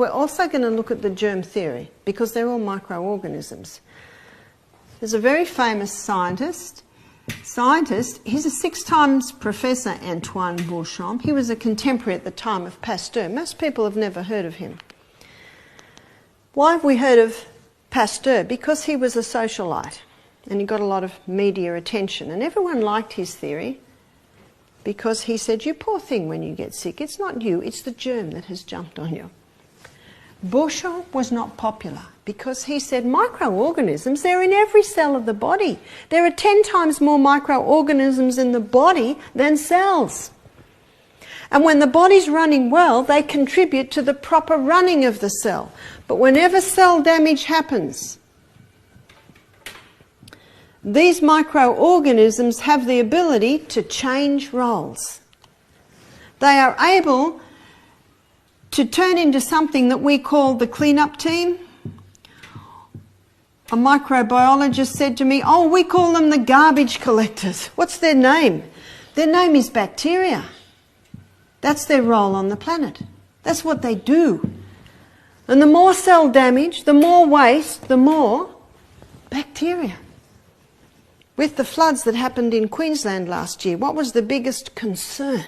we're also going to look at the germ theory, because they're all microorganisms. There's a very famous scientist, he's a 6 times professor, Antoine Beauchamp. He was a contemporary at the time of Pasteur. Most people have never heard of him. Why have we heard of Pasteur? Because he was a socialite and he got a lot of media attention, and everyone liked his theory because he said, you poor thing, when you get sick, it's not you, it's the germ that has jumped on you. Beauchamp was not popular because he said microorganisms, they're in every cell of the body. There are 10 times more microorganisms in the body than cells. And when the body's running well, they contribute to the proper running of the cell. But whenever cell damage happens, these microorganisms have the ability to change roles. They are able to turn into something that we call the cleanup team. A microbiologist said to me, oh, we call them the garbage collectors. What's their name? Their name is bacteria. That's their role on the planet. That's what they do. And the more cell damage, the more waste, the more bacteria. With the floods that happened in Queensland last year, what was the biggest concern?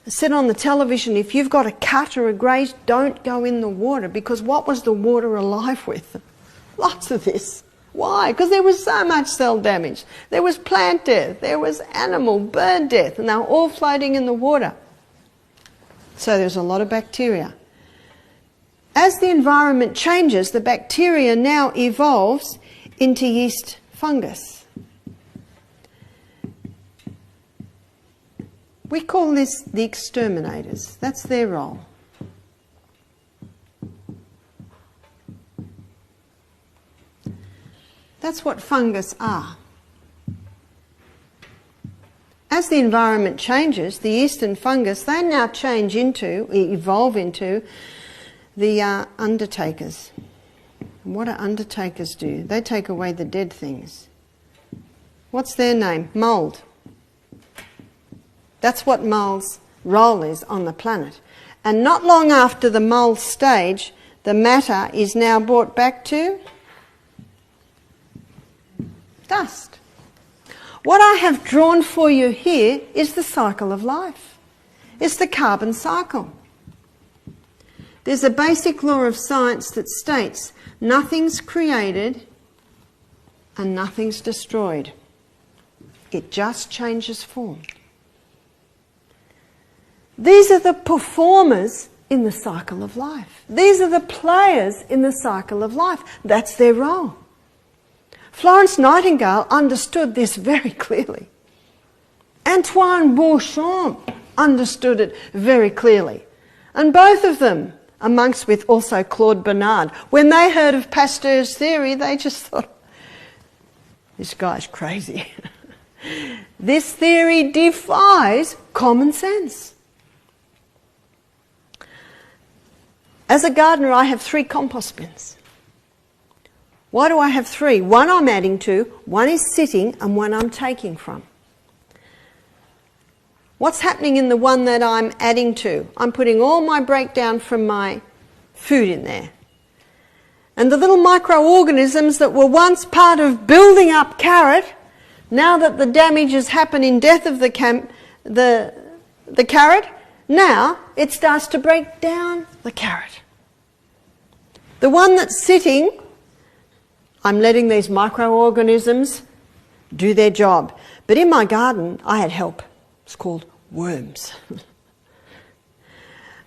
I said on the television, if you've got a cut or a graze, don't go in the water, because what was the water alive with? Lots of this. Why? Because there was so much cell damage. There was plant death, there was animal, bird death, and they were all floating in the water. So there's a lot of bacteria. As the environment changes, the bacteria now evolves into yeast fungus. We call this the exterminators. That's their role. That's what fungus are. As the environment changes, the yeast and fungus, they now evolve into the undertakers. And what do undertakers do? They take away the dead things. What's their name? Mould. That's what mould's role is on the planet. And not long after the mould stage, the matter is now brought back to dust. What I have drawn for you here is the cycle of life. It's the carbon cycle. There's a basic law of science that states nothing's created and nothing's destroyed. It just changes form. These are the performers in the cycle of life. These are the players in the cycle of life. That's their role. Florence Nightingale understood this very clearly. Antoine Beauchamp understood it very clearly. And both of them, amongst with also Claude Bernard, when they heard of Pasteur's theory, they just thought, this guy's crazy. This theory defies common sense. As a gardener, I have 3 compost bins. Why do I have 3? One I'm adding to, one is sitting, and one I'm taking from. What's happening in the one that I'm adding to? I'm putting all my breakdown from my food in there. And the little microorganisms that were once part of building up carrot, now that the damage has happened in death of the carrot, now it starts to break down the carrot. The one that's sitting, I'm letting these microorganisms do their job. But in my garden, I had help. It's called worms.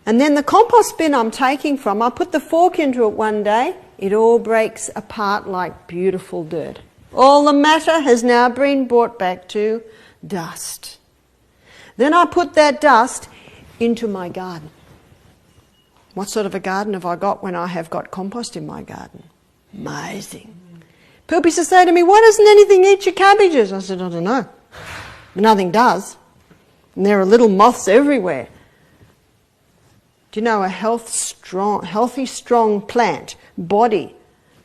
And then the compost bin I'm taking from, I put the fork into it one day, it all breaks apart like beautiful dirt. All the matter has now been brought back to dust. Then I put that dust into my garden. What sort of a garden have I got when I have got compost in my garden? Amazing. People used to say to me, why doesn't anything eat your cabbages? I said, I don't know. But nothing does. And there are little moths everywhere. Do you know a healthy, strong plant, body,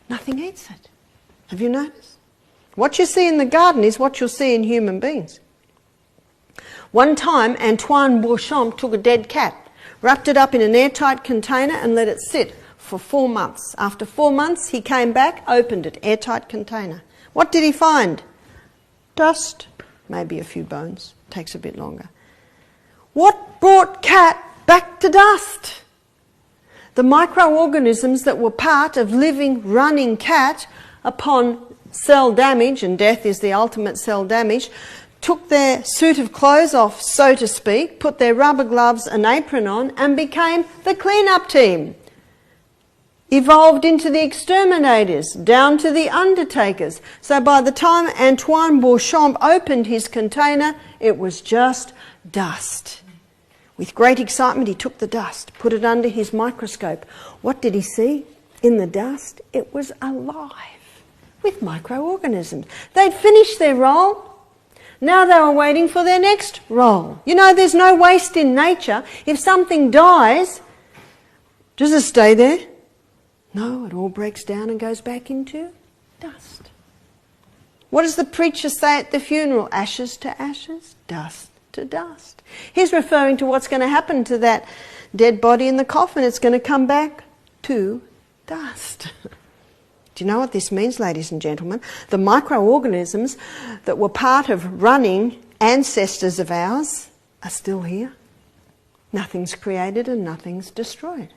nothing eats it? Have you noticed? What you see in the garden is what you'll see in human beings. One time, Antoine Beauchamp took a dead cat, wrapped it up in an airtight container and let it sit for 4 months. After 4 months, he came back, opened it, airtight container. What did he find? Dust, maybe a few bones. Takes a bit longer. What brought cat back to dust? The microorganisms that were part of living, running cat upon cell damage, and death is the ultimate cell damage, took their suit of clothes off, so to speak, put their rubber gloves and apron on, and became the clean-up team. Evolved into the exterminators, down to the undertakers. So by the time Antoine Beauchamp opened his container, it was just dust. With great excitement, he took the dust, put it under his microscope. What did he see? In the dust, it was alive with microorganisms. They'd finished their role. Now they were waiting for their next role. You know, there's no waste in nature. If something dies, does it stay there? No, it all breaks down and goes back into dust. What does the preacher say at the funeral? Ashes to ashes, dust to dust. He's referring to what's going to happen to that dead body in the coffin. It's going to come back to dust. Do you know what this means, ladies and gentlemen? The microorganisms that were part of running ancestors of ours are still here. Nothing's created and nothing's destroyed.